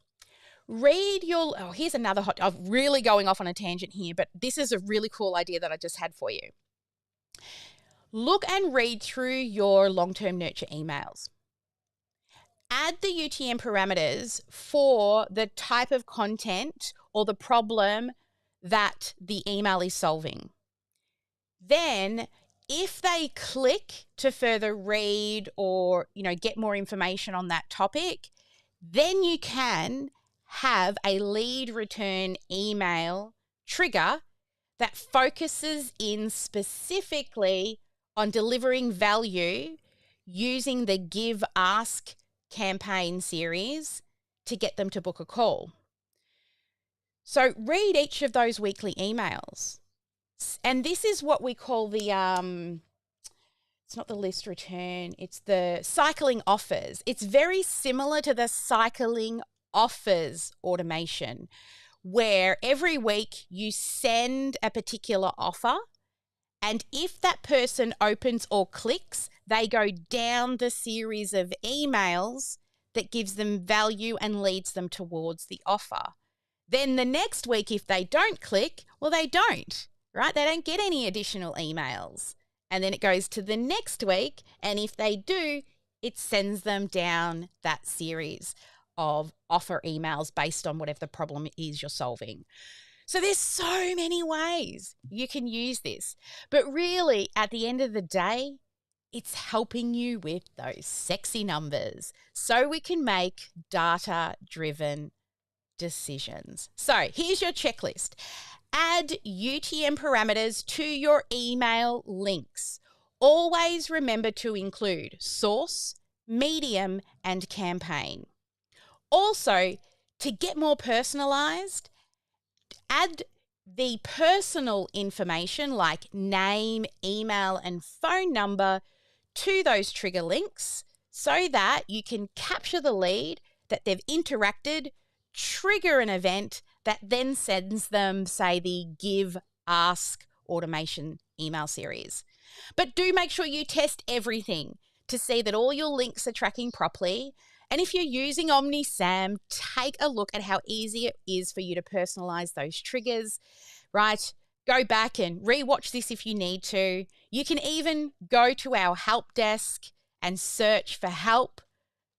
Here's another I'm really going off on a tangent here, but this is a really cool idea that I just had for you. Look and read through your long-term nurture emails. Add the UTM parameters for the type of content or the problem that the email is solving. Then if they click to further read or, get more information on that topic, then you can have a lead return email trigger that focuses in specifically on delivering value using the Give Ask campaign series to get them to book a call. So read each of those weekly emails. And this is what we call the, it's not the list return, it's the cycling offers. It's very similar to the cycling offers automation, where every week you send a particular offer, and if that person opens or clicks, they go down the series of emails that gives them value and leads them towards the offer. Then the next week, if they don't click, well, they don't, right? They don't get any additional emails. And then it goes to the next week, and if they do, it sends them down that series of offer emails based on whatever the problem is you're solving. So there's so many ways you can use this. But really, at the end of the day, it's helping you with those sexy numbers so we can make data-driven decisions. So here's your checklist. Add UTM parameters to your email links. Always remember to include source, medium, and campaign. Also, to get more personalized, add the personal information like name, email, and phone number to those trigger links so that you can capture the lead that they've interacted, trigger an event that then sends them, say, the give, ask automation email series. But do make sure you test everything to see that all your links are tracking properly. And if you're using OmniSAM, take a look at how easy it is for you to personalize those triggers, right? Go back and rewatch this if you need to. You can even go to our help desk and search for help.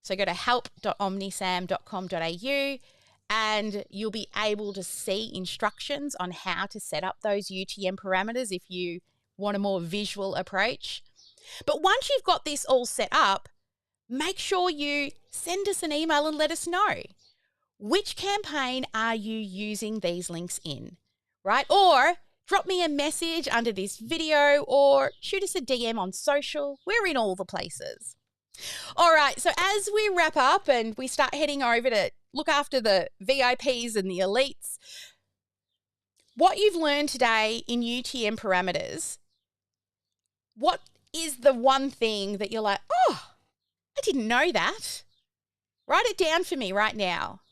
So go to help.omnisam.com.au and you'll be able to see instructions on how to set up those UTM parameters if you want a more visual approach. But once you've got this all set up, make sure you send us an email and let us know. Which campaign are you using these links in, right? Or drop me a message under this video or shoot us a DM on social. We're in all the places. All right, so as we wrap up and we start heading over to look after the VIPs and the elites, what you've learned today in UTM parameters, what is the one thing that you're like, oh, I didn't know that? Write it down for me right now.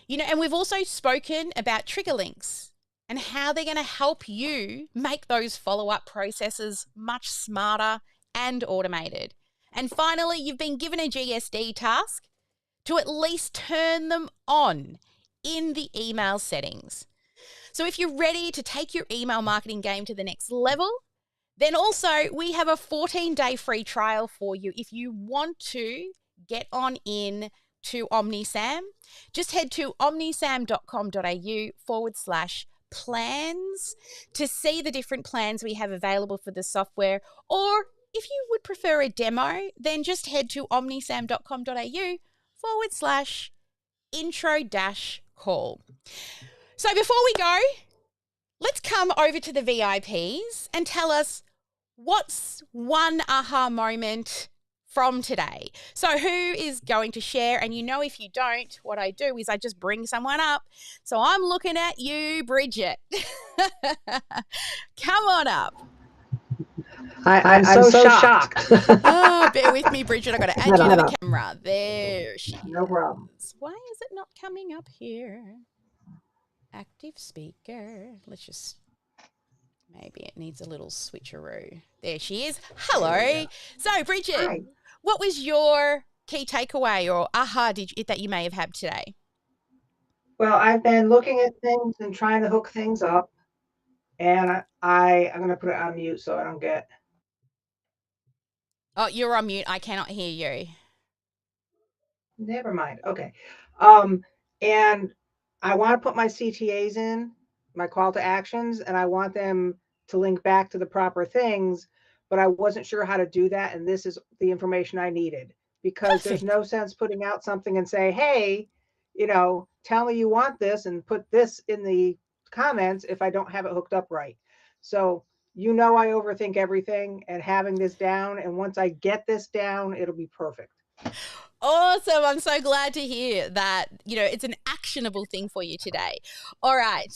You know, and we've also spoken about trigger links and how they're going to help you make those follow-up processes much smarter and automated. And finally, you've been given a GSD task to at least turn them on in the email settings. So if you're ready to take your email marketing game to the next level, then also we have a 14-day free trial for you. If you want to get on in to OmniSAM, just head to omnisam.com.au/plans to see the different plans we have available for the software. Or if you would prefer a demo, then just head to omnisam.com.au/intro-call. So before we go, let's come over to the VIPs and tell us what's one aha moment from today. So who is going to share? And you know, if you don't, what I do is I just bring someone up. So I'm looking at you, Bridget. Come on up. I'm so shocked. Oh, bear with me, Bridget. I've got to add you to the camera. There she is. No problem. Why is it not coming up here? Active speaker. Let's just, maybe it needs a little switcheroo. There she is. Hello. So, Bridget, Hi. what was your key takeaway or aha that you may have had today? Well, I've been looking at things and trying to hook things up, and I'm going to put it on mute so I don't get. Oh, you're on mute. I cannot hear you. Never mind. Okay. And I want to put my CTAs in, my call to actions, and I want them to link back to the proper things, but I wasn't sure how to do that, and this is the information I needed, because there's no sense putting out something and say, hey, you know, tell me you want this and put this in the comments if I don't have it hooked up right. So, you know, I overthink everything, and having this down, and once I get this down, it'll be perfect. Awesome. I'm so glad to hear that, you know, it's an actionable thing for you today. All right.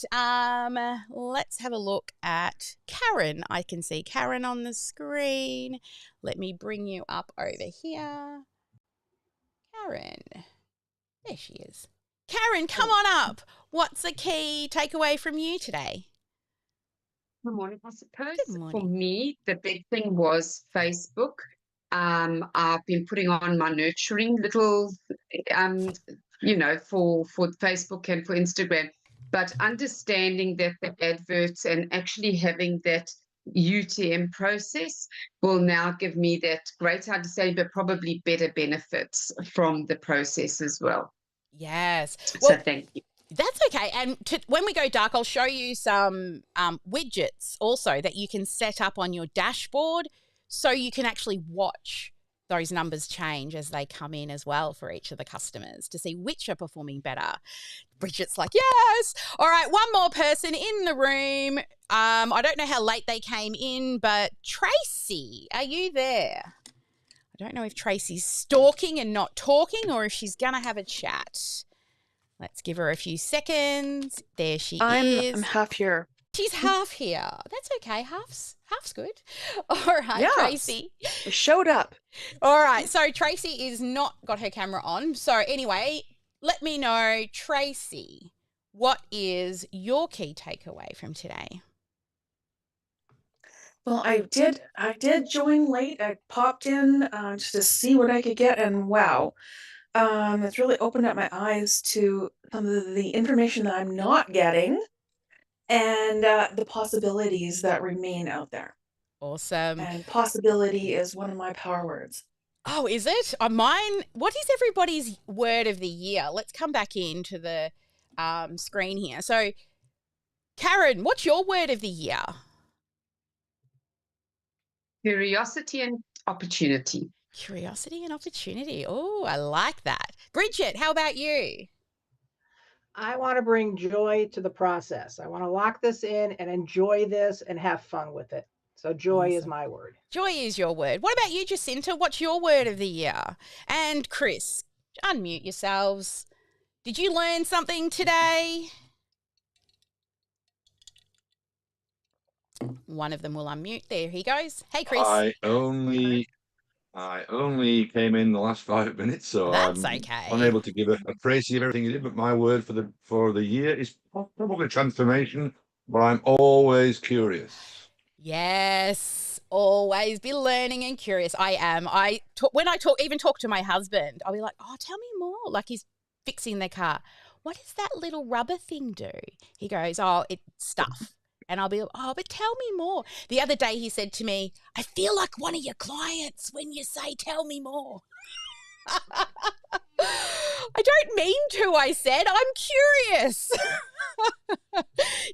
Let's have a look at Karen. I can see Karen on the screen. Let me bring you up over here. Karen. There she is. Karen, come on up. What's the key takeaway from you today? Good morning. I suppose Good morning. for me, the big thing was Facebook. I've been putting on my nurturing little, you know, for Facebook and for Instagram, but understanding that the adverts and actually having that UTM process will now give me that greater understanding, but probably better benefits from the process as well. Yes. So thank you. That's okay. And when we go dark, I'll show you some widgets also that you can set up on your dashboard so you can actually watch those numbers change as they come in as well for each of the customers to see which are performing better. Bridget's like, yes. All right, one more person in the room. I don't know how late they came in, but Tracy, are you there? I don't know if Tracy's stalking and not talking or if she's going to have a chat. Let's give her a few seconds. There she is. I'm half here. She's half here. That's okay. Half's good. All right, Yeah. Tracy. I showed up. All right. So Tracy is not got her camera on. So anyway, let me know, Tracy, what is your key takeaway from today? Well, I did join late. I popped in just to see what I could get, and wow, it's really opened up my eyes to some of the information that I'm not getting, and the possibilities that remain out there. Awesome. And possibility is one of my power words. Oh, is it? Mine, what is everybody's word of the year? Let's come back into the screen here. So, Karen, what's your word of the year? Curiosity and opportunity. Curiosity and opportunity. Oh, I like that. Bridget, how about you? I want to bring joy to the process. I want to lock this in and enjoy this and have fun with it. So joy is Awesome. my word. Joy is your word. What about you, Jacinta? What's your word of the year? And Chris, unmute yourselves. Did you learn something today? One of them will unmute. There he goes. Hey, Chris. I only came in the last 5 minutes, so That's I'm okay. unable to give a praise of everything you did. But my word for the year is probably transformation. But I'm always curious. Yes, always be learning and curious. I am. When I talk to my husband, I'll be like, "Oh, tell me more." Like he's fixing the car. What does that little rubber thing do? He goes, "Oh, it's stuff." And I'll be like, "Oh, but tell me more." The other day he said to me, "I feel like one of your clients when you say tell me more." I don't mean to, I said. I'm curious.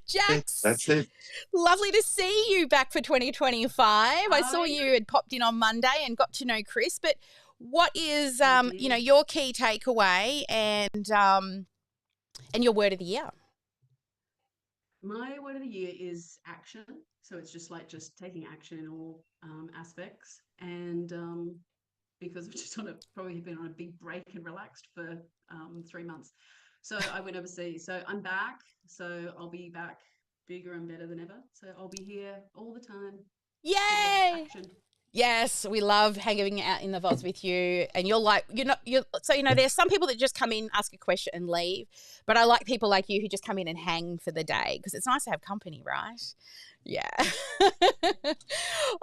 Jax, That's it. lovely to see you back for 2025. I saw you had popped in on Monday and got to know Chris, but what is your key takeaway and your word of the year? My word of the year is action. So it's just taking action in all aspects. And because I've just probably been on a big break and relaxed for 3 months. So I went overseas. So I'm back. So I'll be back bigger and better than ever. So I'll be here all the time. Yay! Action. Yes, we love hanging out in the VODs with you. And there's some people that just come in, ask a question and leave. But I like people like you who just come in and hang for the day because it's nice to have company, right? Yeah.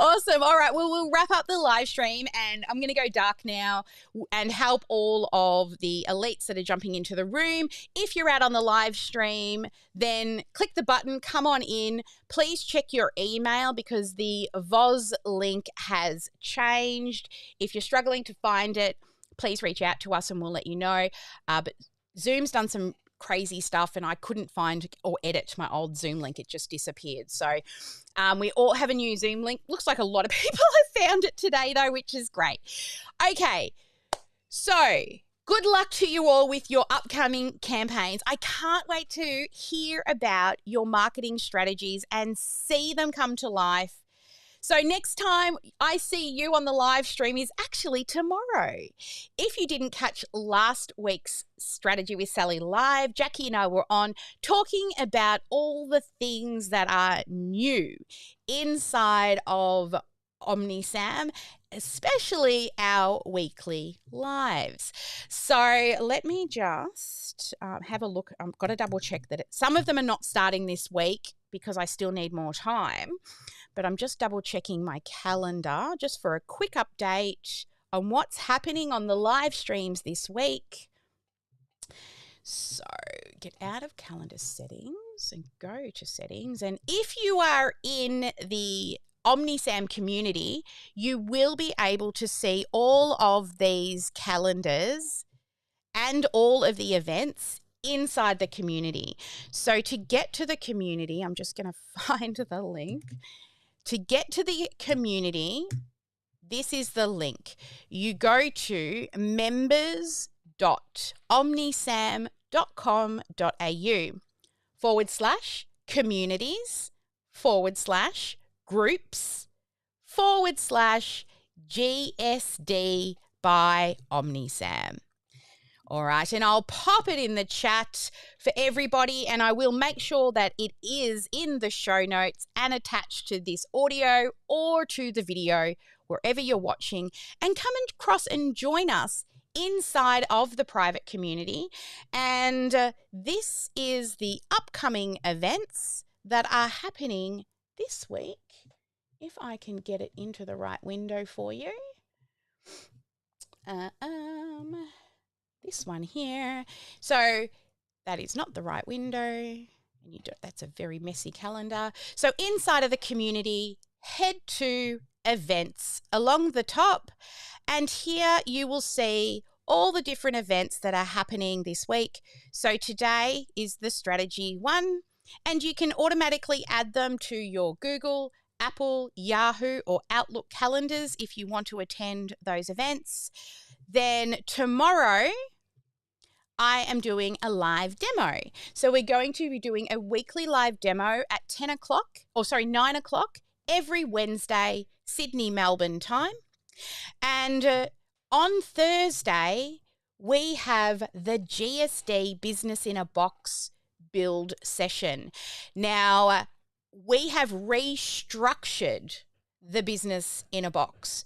Awesome. All right. Well, we'll wrap up the live stream and I'm going to go dark now and help all of the elites that are jumping into the room. If you're out on the live stream, then click the button, come on in. Please check your email because the VOZ link has changed. If you're struggling to find it, please reach out to us and we'll let you know. But Zoom's done some crazy stuff and I couldn't find or edit my old Zoom link. It just disappeared. So we all have a new Zoom link. Looks like a lot of people have found it today though, which is great. Okay, so good luck to you all with your upcoming campaigns. I can't wait to hear about your marketing strategies and see them come to life. So next time I see you on the live stream is actually tomorrow. If you didn't catch last week's Strategy with Sally Live, Jackie and I were on talking about all the things that are new inside of OmniSAM, especially our weekly lives. So let me just have a look. I've got to double check that some of them are not starting this week because I still need more time. But I'm just double checking my calendar just for a quick update on what's happening on the live streams this week. So get out of calendar settings and go to settings. And if you are in the OmniSAM community, you will be able to see all of these calendars and all of the events inside the community. So to get to the community, I'm just going to find the link. To get to the community, this is the link. You go to members.omnisam.com.au/communities/groups/GSD by OmniSAM. All right, and I'll pop it in the chat for everybody and I will make sure that it is in the show notes and attached to this audio or to the video, wherever you're watching, and come and cross and join us inside of the private community. And this is the upcoming events that are happening this week. If I can get it into the right window for you. This one here. So that is not the right window. And that's a very messy calendar. So inside of the community, head to events along the top. And here you will see all the different events that are happening this week. So today is the strategy one, and you can automatically add them to your Google, Apple, Yahoo, or Outlook calendars if you want to attend those events. Then tomorrow, I am doing a live demo. So we're going to be doing a weekly live demo at 9 o'clock every Wednesday, Sydney, Melbourne time. And on Thursday, we have the GSD Business in a Box build session. Now, we have restructured the Business in a Box.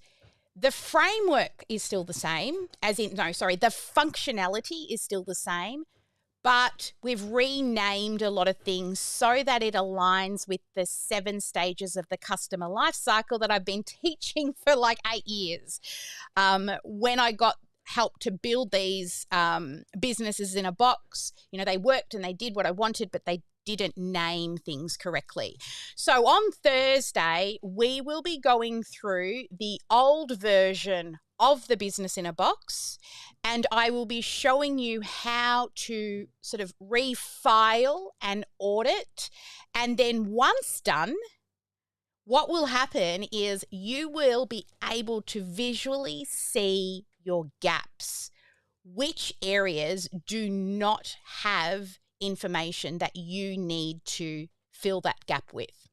The framework is still the same, the functionality is still the same, but we've renamed a lot of things so that it aligns with the 7 stages of the customer life cycle that I've been teaching for like 8 years. When I got help to build these businesses in a box, they worked and they did what I wanted, but they didn't name things correctly. So on Thursday, we will be going through the old version of the Business in a Box, and I will be showing you how to sort of refile and audit. And then once done, what will happen is you will be able to visually see your gaps. Which areas do not have information that you need to fill that gap with.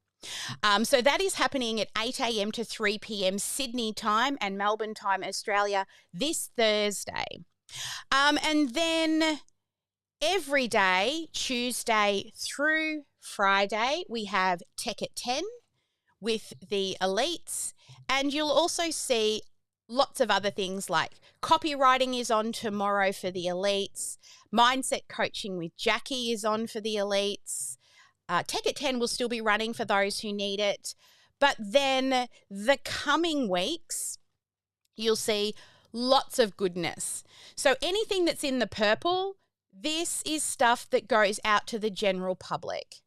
So that is happening at 8 a.m. to 3 p.m. Sydney time and Melbourne time, Australia, this Thursday. And then every day, Tuesday through Friday, we have Tech at 10 with the elites. And you'll also see lots of other things like copywriting is on tomorrow for the elites. Mindset coaching with Jackie is on for the elites. Tech at 10 will still be running for those who need it. But then the coming weeks, you'll see lots of goodness. So anything that's in the purple, this is stuff that goes out to the general public.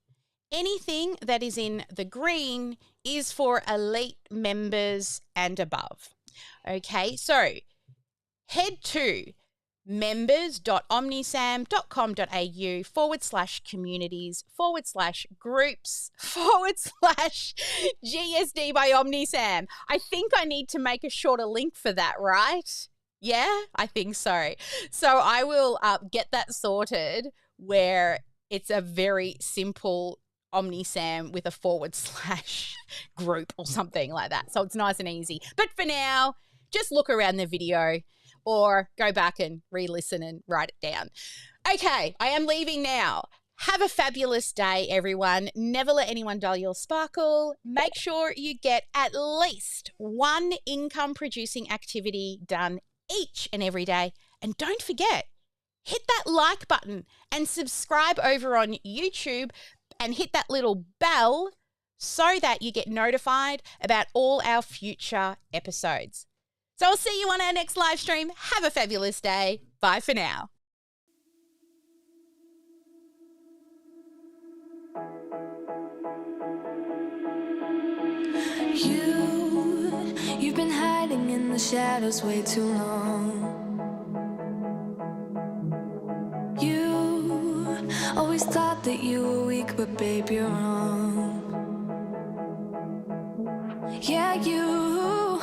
Anything that is in the green is for elite members and above. Okay, so head to members.omnisam.com.au/communities/groups/GSD by OmniSAM. I think I need to make a shorter link for that, right? Yeah, I think so. So I will get that sorted where it's a very simple OmniSAM with a /group or something like that. So it's nice and easy. But for now, just look around the video or go back and re-listen and write it down. Okay, I am leaving now. Have a fabulous day, everyone. Never let anyone dull your sparkle. Make sure you get at least one income-producing activity done each and every day. And don't forget, hit that like button and subscribe over on YouTube and hit that little bell so that you get notified about all our future episodes. So I'll see you on our next live stream. Have a fabulous day. Bye for now. You've been hiding in the shadows way too long. You always thought that you were weak, but babe, you're wrong. Yeah, you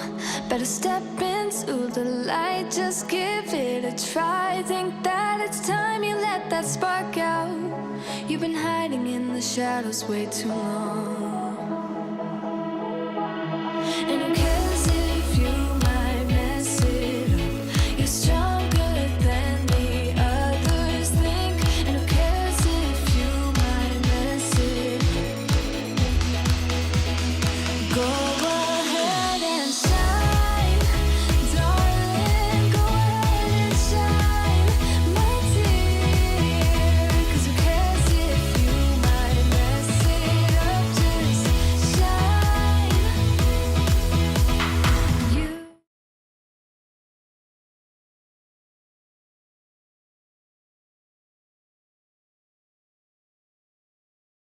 better step into the light, just give it a try. Think that it's time you let that spark out. You've been hiding in the shadows way too long.